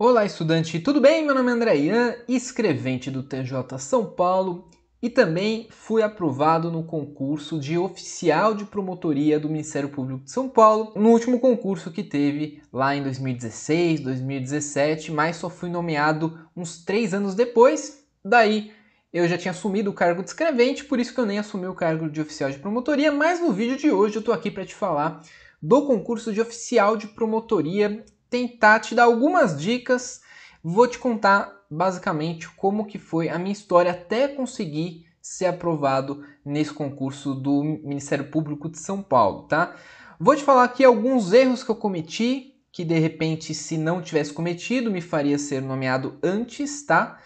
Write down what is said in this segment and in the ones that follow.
Olá, estudante, tudo bem? Meu nome é André Ian, escrevente do TJ São Paulo e também fui aprovado no concurso de oficial de promotoria do Ministério Público de São Paulo, no último concurso que teve lá em 2016, 2017, mas só fui nomeado uns 3 anos depois. Daí eu já tinha assumido o cargo de escrevente, por isso que eu nem assumi o cargo de oficial de promotoria, mas no vídeo de hoje eu tô aqui para te falar do concurso de oficial de promotoria, tentar te dar algumas dicas, vou te contar basicamente como que foi a minha história até conseguir ser aprovado nesse concurso do Ministério Público de São Paulo, tá? Vou te falar aqui alguns erros que eu cometi, que de repente se não tivesse cometido me faria ser nomeado antes, tá?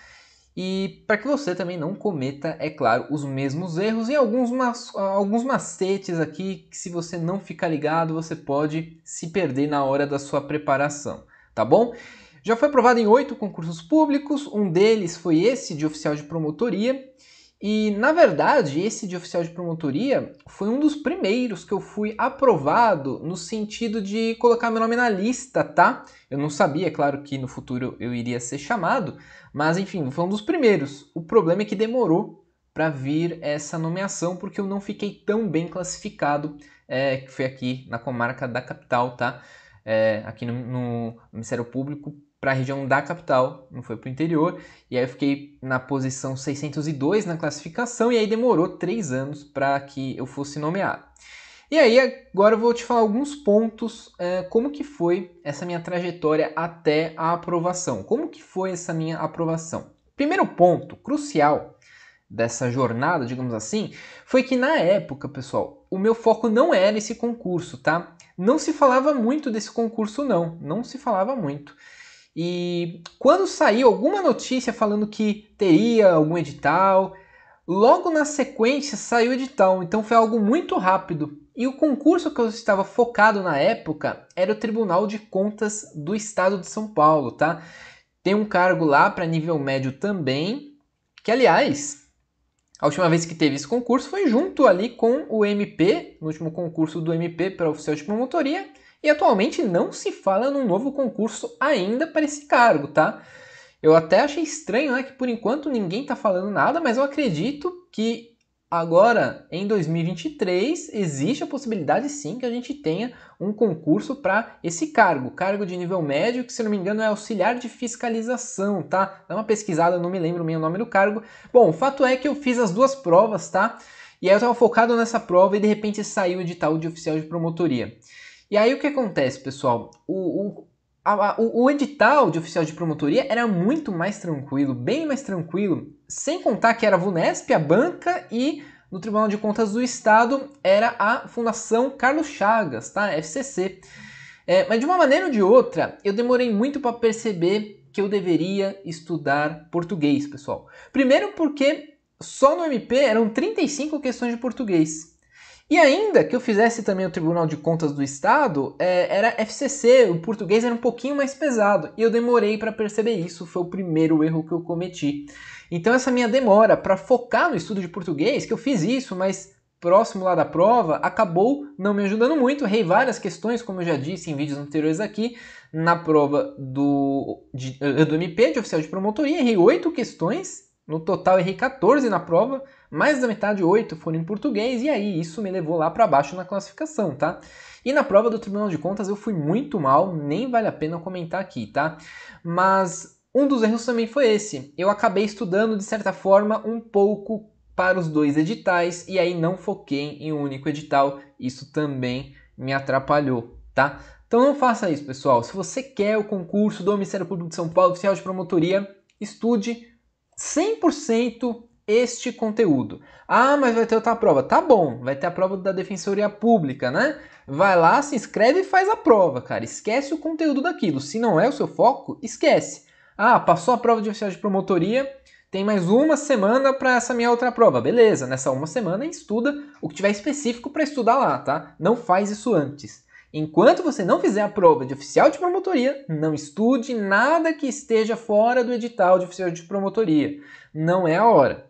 E para que você também não cometa, é claro, os mesmos erros e alguns macetes aqui que se você não ficar ligado, você pode se perder na hora da sua preparação, tá bom? Já foi aprovado em 8 concursos públicos, um deles foi esse de oficial de promotoria. E, na verdade, esse de oficial de promotoria foi um dos primeiros que eu fui aprovado no sentido de colocar meu nome na lista, tá? Eu não sabia, é claro que no futuro eu iria ser chamado, mas enfim, foi um dos primeiros. O problema é que demorou para vir essa nomeação porque eu não fiquei tão bem classificado, que foi aqui na comarca da capital, tá? Aqui no Ministério Público, para a região da capital, não foi para o interior. E aí eu fiquei na posição 602 na classificação e aí demorou 3 anos para que eu fosse nomeado. E aí agora eu vou te falar alguns pontos, como que foi essa minha trajetória até a aprovação. Como que foi essa minha aprovação? Primeiro ponto crucial dessa jornada, digamos assim, foi que na época, pessoal, o meu foco não era esse concurso, tá? Não se falava muito desse concurso não se falava muito. E quando saiu alguma notícia falando que teria algum edital, logo na sequência saiu o edital, então foi algo muito rápido. E o concurso que eu estava focado na época era o Tribunal de Contas do Estado de São Paulo, tá? Tem um cargo lá para nível médio também, que aliás, a última vez que teve esse concurso foi junto ali com o MP, no último concurso do MP para oficial de promotoria, e atualmente não se fala num novo concurso ainda para esse cargo, tá? Eu até achei estranho, né, que por enquanto ninguém tá falando nada, mas eu acredito que agora, em 2023, existe a possibilidade sim que a gente tenha um concurso para esse cargo de nível médio, que se não me engano é auxiliar de fiscalização, tá? Dá uma pesquisada, eu não me lembro o nome do cargo. Bom, o fato é que eu fiz as duas provas, tá? E aí eu tava focado nessa prova e de repente saiu o edital de oficial de promotoria. E aí o que acontece, pessoal? O edital de oficial de promotoria era muito mais tranquilo, bem mais tranquilo, sem contar que era a Vunesp, a banca, e no Tribunal de Contas do Estado era a Fundação Carlos Chagas, tá? FCC. Mas de uma maneira ou de outra, eu demorei muito para perceber que eu deveria estudar português, pessoal. Primeiro porque só no MP eram 35 questões de português. E ainda que eu fizesse também o Tribunal de Contas do Estado, era FCC, o português era um pouquinho mais pesado. E eu demorei para perceber isso, foi o primeiro erro que eu cometi. Então essa minha demora para focar no estudo de português, que eu fiz isso, mas próximo lá da prova, acabou não me ajudando muito. Errei várias questões, como eu já disse em vídeos anteriores aqui, na prova do MP, de oficial de promotoria, errei 8 questões. No total, errei 14 na prova, mais da metade, 8 foram em português, e aí isso me levou lá para baixo na classificação, tá? E na prova do Tribunal de Contas eu fui muito mal, nem vale a pena comentar aqui, tá? Mas um dos erros também foi esse. Eu acabei estudando, de certa forma, um pouco para os dois editais, e aí não foquei em um único edital. Isso também me atrapalhou, tá? Então não faça isso, pessoal. Se você quer o concurso do Ministério Público de São Paulo, oficial de promotoria, estude 100% este conteúdo. Ah, mas vai ter outra prova. Tá bom, vai ter a prova da Defensoria Pública, né? Vai lá, se inscreve e faz a prova, cara. Esquece o conteúdo daquilo. Se não é o seu foco, esquece. Ah, passou a prova de oficial de promotoria, tem mais uma semana para essa minha outra prova. Beleza, nessa uma semana estuda o que tiver específico para estudar lá, tá? Não faz isso antes. Enquanto você não fizer a prova de oficial de promotoria, não estude nada que esteja fora do edital de oficial de promotoria. Não é a hora.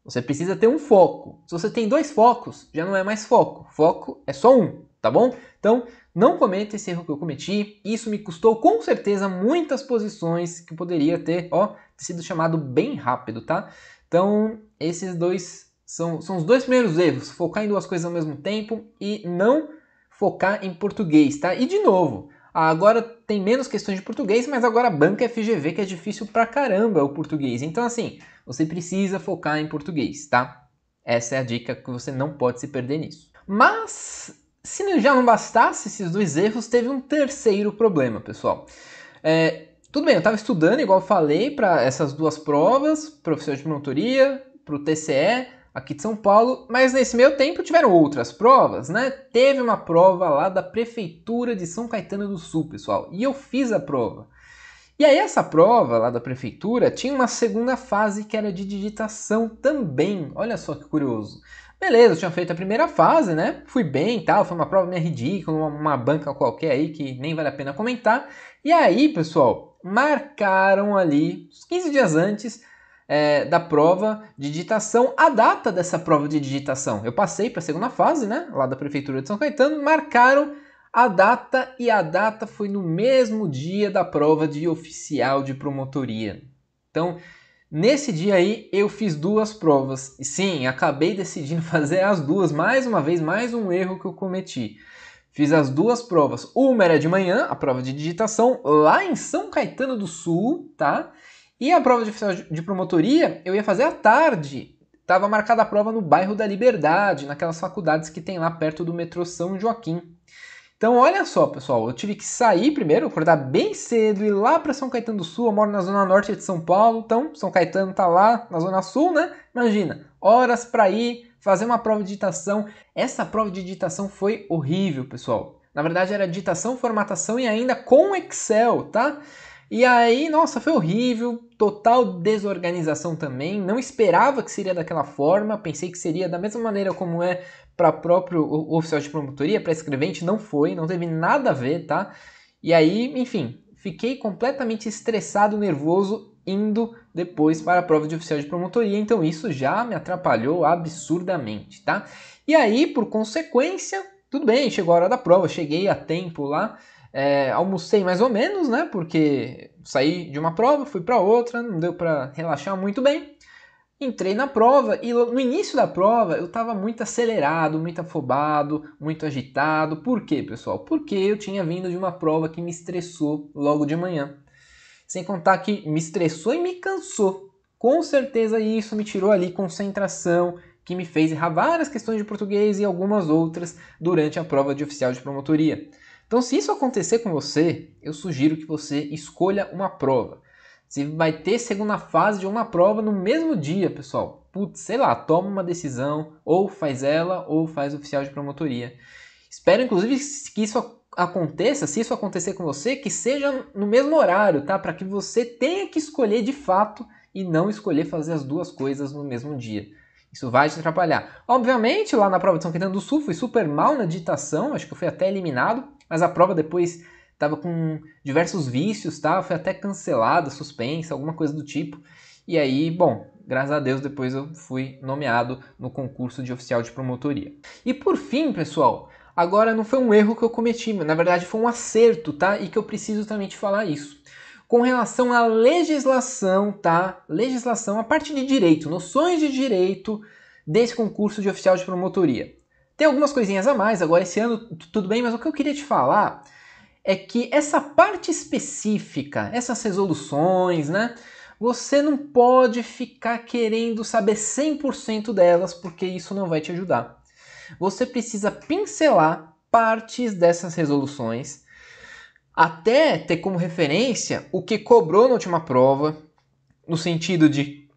Você precisa ter um foco. Se você tem 2 focos, já não é mais foco. Foco é só um, tá bom? Então, Não cometa esse erro que eu cometi. Isso me custou com certeza muitas posições que poderia ter, sido chamado bem rápido, tá? Então, esses dois são os dois primeiros erros. Focar em duas coisas ao mesmo tempo e não focar em português, tá? E de novo, agora tem menos questões de português, mas agora banca FGV, que é difícil pra caramba o português. Então, assim, você precisa focar em português, tá? Essa é a dica, que você não pode se perder nisso. Mas, se já não bastasse esses dois erros, teve um terceiro problema, pessoal. Tudo bem, eu estava estudando, igual eu falei, para essas duas provas, para oficial de promotoria, para o TCE, aqui de São Paulo, mas nesse meio tempo tiveram outras provas, né? Teve uma prova lá da Prefeitura de São Caetano do Sul, pessoal, e eu fiz a prova. E aí essa prova lá da Prefeitura tinha uma segunda fase que era de digitação também, olha só que curioso. Beleza, eu tinha feito a primeira fase, né? Fui bem e tal, foi uma prova meio ridícula, uma banca qualquer aí que nem vale a pena comentar. E aí, pessoal, marcaram ali, uns 15 dias antes da prova de digitação, a data dessa prova de digitação. Eu passei para a segunda fase, né? Lá da Prefeitura de São Caetano, marcaram a data e a data foi no mesmo dia da prova de oficial de promotoria. Então, nesse dia aí, eu fiz duas provas. E sim, acabei decidindo fazer as duas. Mais uma vez, mais um erro que eu cometi. Fiz as duas provas. Uma era de manhã, a prova de digitação, lá em São Caetano do Sul, tá? E a prova de oficial de promotoria, eu ia fazer à tarde. Estava marcada a prova no bairro da Liberdade, naquelas faculdades que tem lá perto do metrô São Joaquim. Então, olha só, pessoal, eu tive que sair primeiro, acordar bem cedo, ir lá para São Caetano do Sul. Eu moro na zona norte de São Paulo, então São Caetano tá lá na zona sul, né? Imagina, horas para ir fazer uma prova de digitação. Essa prova de digitação foi horrível, pessoal. Na verdade, era digitação, formatação e ainda com Excel, tá? E aí, nossa, foi horrível, total desorganização também. Não esperava que seria daquela forma, pensei que seria da mesma maneira como é para próprio oficial de promotoria, para escrevente, não foi, não teve nada a ver, tá? E aí, enfim, fiquei completamente estressado, nervoso, indo depois para a prova de oficial de promotoria, então isso já me atrapalhou absurdamente, tá? E aí, por consequência, tudo bem, chegou a hora da prova, cheguei a tempo lá, almocei mais ou menos, né? Porque saí de uma prova, fui para outra, não deu para relaxar muito bem. Entrei na prova e no início da prova eu estava muito acelerado, muito afobado, muito agitado. Por quê, pessoal? Porque eu tinha vindo de uma prova que me estressou logo de manhã. Sem contar que me estressou e me cansou. Com certeza isso me tirou ali concentração, que me fez errar várias questões de português e algumas outras durante a prova de oficial de promotoria. Então, se isso acontecer com você, eu sugiro que você escolha uma prova. Você vai ter segunda fase de uma prova no mesmo dia, pessoal. Putz, sei lá, toma uma decisão, ou faz ela, ou faz oficial de promotoria. Espero, inclusive, que isso aconteça, se isso acontecer com você, que seja no mesmo horário, tá? Para que você tenha que escolher de fato e não escolher fazer as duas coisas no mesmo dia. Isso vai te atrapalhar. Obviamente, lá na prova de São Caetano do Sul, fui super mal na digitação, acho que eu fui até eliminado, mas a prova depois estava com diversos vícios, tá? Foi até cancelada, suspensa, alguma coisa do tipo. E aí, bom, graças a Deus depois eu fui nomeado no concurso de oficial de promotoria. E por fim, pessoal, agora não foi um erro que eu cometi, na verdade foi um acerto, tá? E que eu preciso também te falar isso. Com relação à legislação, tá? Legislação, a parte de direito, noções de direito desse concurso de oficial de promotoria. Tem algumas coisinhas a mais, agora esse ano tudo bem, mas o que eu queria te falar é que essa parte específica, essas resoluções, né? Você não pode ficar querendo saber 100% delas, porque isso não vai te ajudar. Você precisa pincelar partes dessas resoluções, até ter como referência o que cobrou na última prova, no sentido de,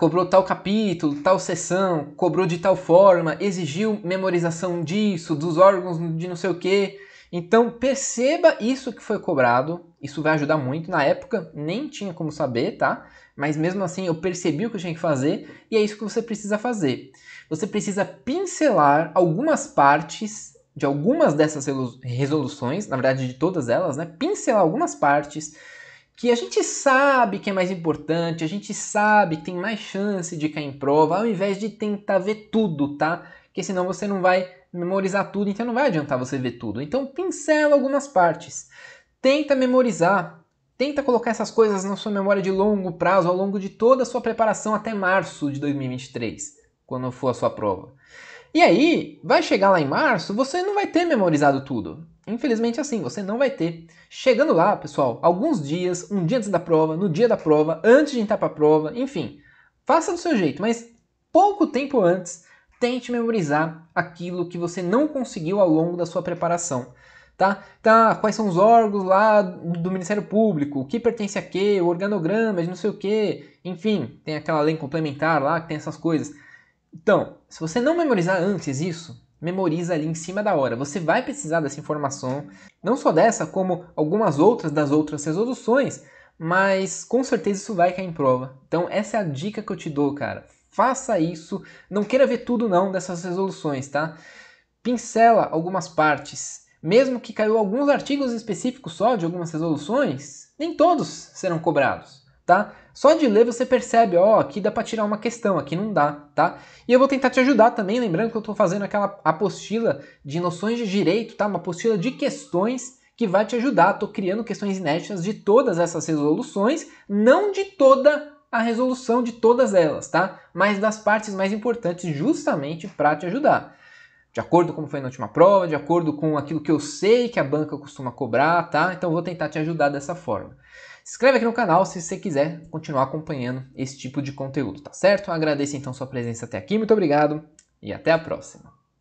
cobrou tal capítulo, tal seção, cobrou de tal forma, exigiu memorização disso, dos órgãos de não sei o quê. Então perceba isso que foi cobrado, isso vai ajudar muito. Na época nem tinha como saber, tá? Mas mesmo assim eu percebi o que eu tinha que fazer e é isso que você precisa fazer. Você precisa pincelar algumas partes de algumas dessas resoluções, na verdade de todas elas, né? Pincelar algumas partes que a gente sabe que é mais importante, a gente sabe que tem mais chance de cair em prova, ao invés de tentar ver tudo, tá? Porque senão você não vai memorizar tudo, então não vai adiantar você ver tudo. Então pincela algumas partes. Tenta memorizar. Tenta colocar essas coisas na sua memória de longo prazo, ao longo de toda a sua preparação até março de 2023, quando for a sua prova. E aí, vai chegar lá em março, você não vai ter memorizado tudo. Infelizmente assim, você não vai ter. Chegando lá, pessoal, alguns dias, um dia antes da prova, no dia da prova, antes de entrar para a prova, enfim, faça do seu jeito, mas pouco tempo antes, tente memorizar aquilo que você não conseguiu ao longo da sua preparação. Tá, quais são os órgãos lá do Ministério Público, o que pertence a quê, o organograma de não sei o quê, enfim, tem aquela lei complementar lá que tem essas coisas. Então, se você não memorizar antes isso, memoriza ali em cima da hora. Você vai precisar dessa informação, não só dessa, como algumas outras das outras resoluções, mas com certeza isso vai cair em prova. Então, essa é a dica que eu te dou, cara. Faça isso, não queira ver tudo não dessas resoluções, tá? Pincela algumas partes. Mesmo que caiu alguns artigos específicos só de algumas resoluções, nem todos serão cobrados, tá? Só de ler você percebe, ó, aqui dá para tirar uma questão, aqui não dá, tá? E eu vou tentar te ajudar também, lembrando que eu estou fazendo aquela apostila de noções de direito, tá? Uma apostila de questões que vai te ajudar. Estou criando questões inéditas de todas essas resoluções, não de toda a resolução de todas elas, tá? Mas das partes mais importantes, justamente para te ajudar. De acordo com como foi na última prova, de acordo com aquilo que eu sei que a banca costuma cobrar, tá? Então eu vou tentar te ajudar dessa forma. Se inscreve aqui no canal se você quiser continuar acompanhando esse tipo de conteúdo, tá certo? Agradeço então sua presença até aqui, muito obrigado e até a próxima.